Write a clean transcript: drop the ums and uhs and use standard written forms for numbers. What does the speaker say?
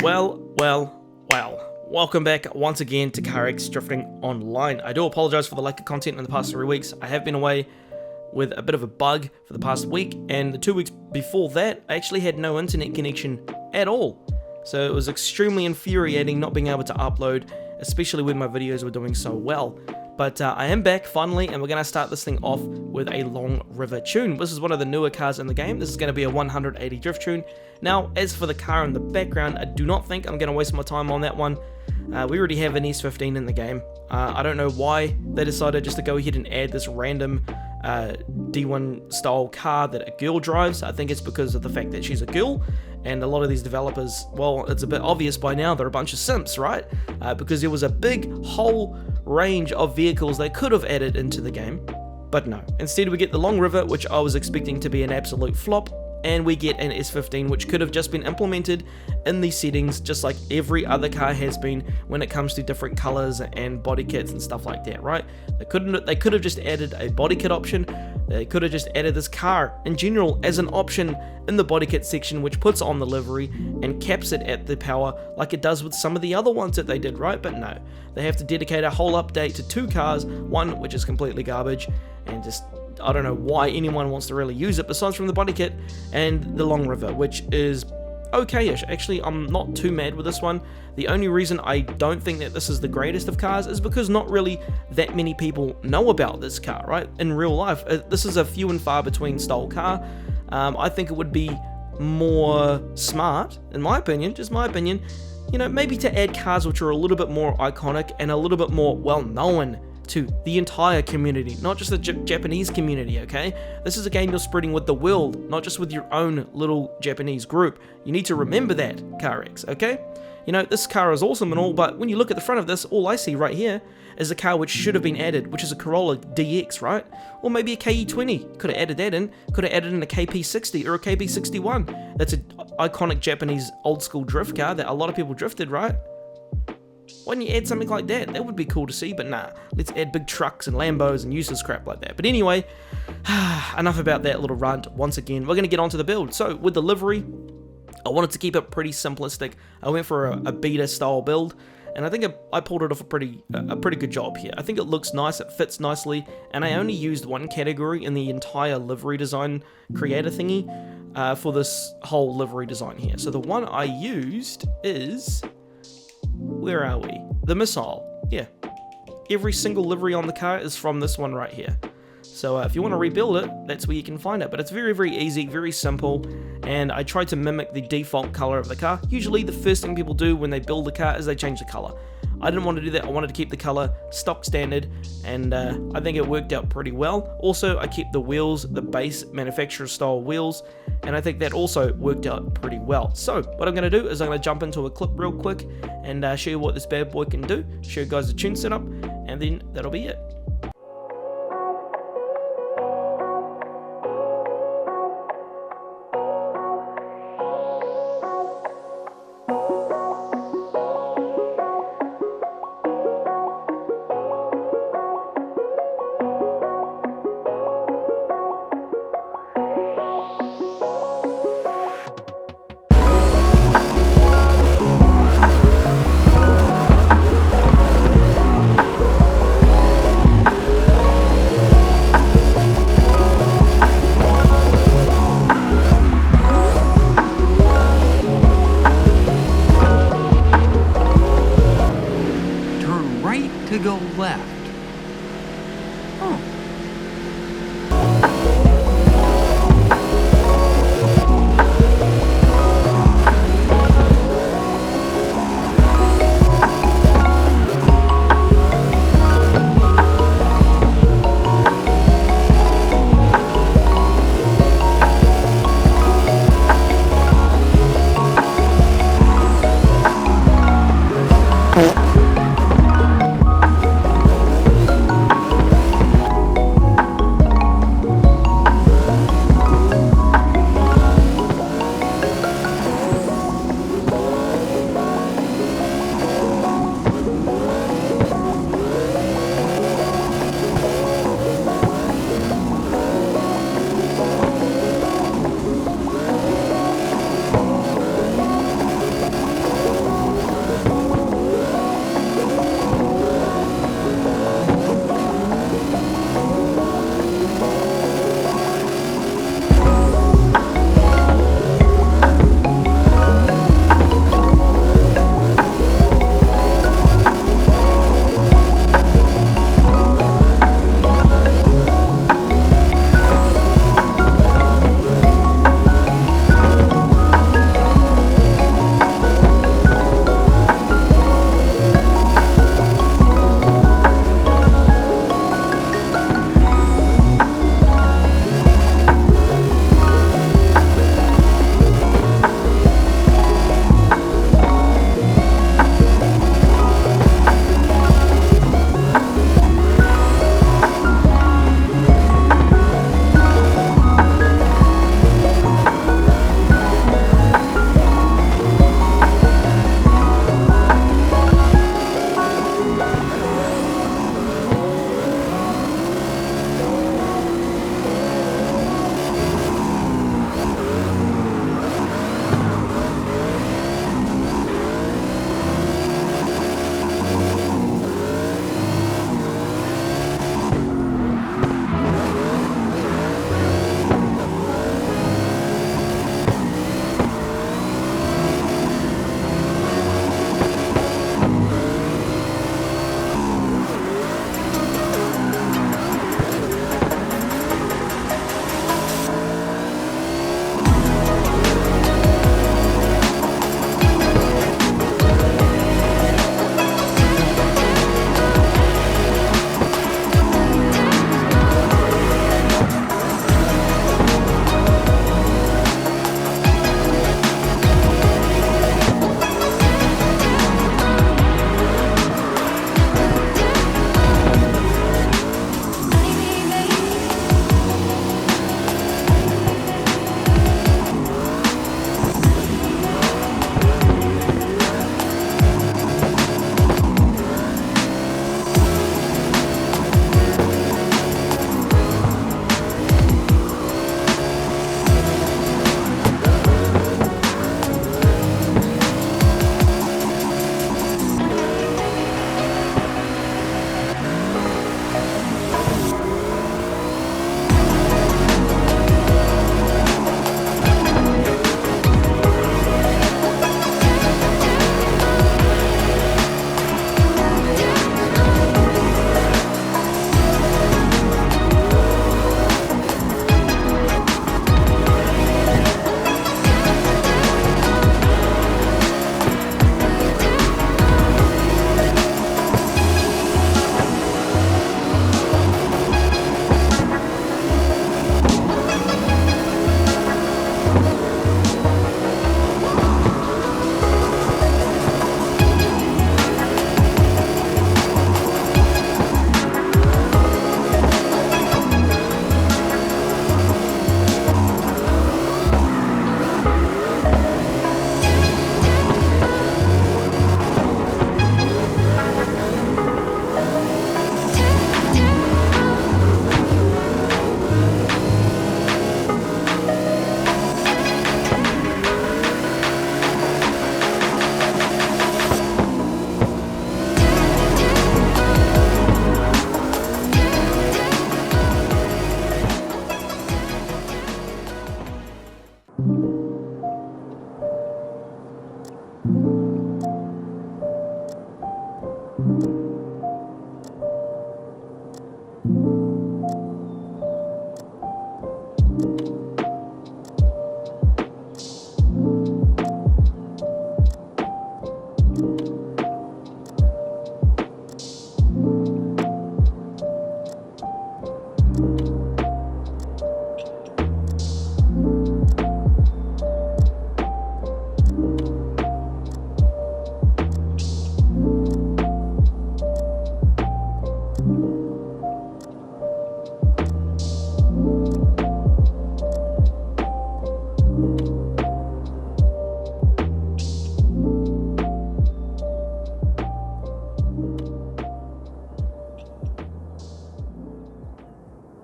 Well. Welcome back once again to Carx Drifting Online. I do apologize for the lack of content in the past 3 weeks. I have been away with a bit of a bug for the past week, and the 2 weeks before that, I actually had no internet connection at all. So it was extremely infuriating not being able to upload, especially when my videos were doing so well. But I am back finally, and we're going to start this thing off with a Long River tune. This is one of the newer cars in the game. This is going to be a 180 drift tune. Now, as for the car in the background, I do not think I'm going to waste my time on that one. We already have an S15 in the game. I don't know why they decided just to go ahead and add this random D1 style car that a girl drives. I think it's because of the fact that she's a girl, and a lot of these developers, well, it's a bit obvious by now, they're a bunch of simps, right? Because there was a big whole range of vehicles they could have added into the game, but no. Instead we get the Long River, which I was expecting to be an absolute flop, and we get an S15 which could have just been implemented in these settings just like every other car has been when it comes to different colors and body kits and stuff like that, right? They could have just added a body kit option. They could have just added this car in general as an option in the body kit section, which puts on the livery and caps it at the power like it does with some of the other ones that they did, right? But no, they have to dedicate a whole update to 2 cars, one which is completely garbage, and just I don't know why anyone wants to really use it besides from the body kit, and the Long River, which is okay-ish. Actually, I'm not too mad with this one. The only reason I don't think that this is the greatest of cars is because not really that many people know about this car, right? In real life, this is a few and far between style car. I think it would be more smart, in my opinion, just my opinion, you know, maybe to add cars which are a little bit more iconic and a little bit more well-known to the entire community, not just the Japanese community, okay? This is a game you're spreading with the world, not just with your own little Japanese group. You need to remember that, Carx, okay? You know, this car is awesome and all, but when you look at the front of this, all I see right here is a car which should have been added, which is a Corolla DX, right? Or maybe a KE20. Could have added that in. Could have added in a KP60 or a KP61. That's an iconic Japanese old school drift car that a lot of people drifted, right? Why don't you add something like that? That would be cool to see, but nah. Let's add big trucks and Lambos and useless crap like that. But anyway, enough about that little rant. Once again, we're going to get onto the build. So, with the livery, I wanted to keep it pretty simplistic. I went for a beta style build, and I think I pulled it off a pretty good job here. I think it looks nice, it fits nicely, and I only used one category in the entire livery design creator thingy for this whole livery design here. So the one I used is... where are we? The missile. Yeah. Every single livery on the car is from this one right here. So if you want to rebuild it, that's where you can find it. But it's very, very easy, very simple. And I tried to mimic the default color of the car. Usually the first thing people do when they build the car is they change the color. I didn't want to do that. I wanted to keep the color stock standard, and I think it worked out pretty well. Also, I kept the wheels, the base manufacturer style wheels, and I think that also worked out pretty well. So what I'm going to do is I'm going to jump into a clip real quick and show you what this bad boy can do, show you guys the tune setup, and then that'll be it.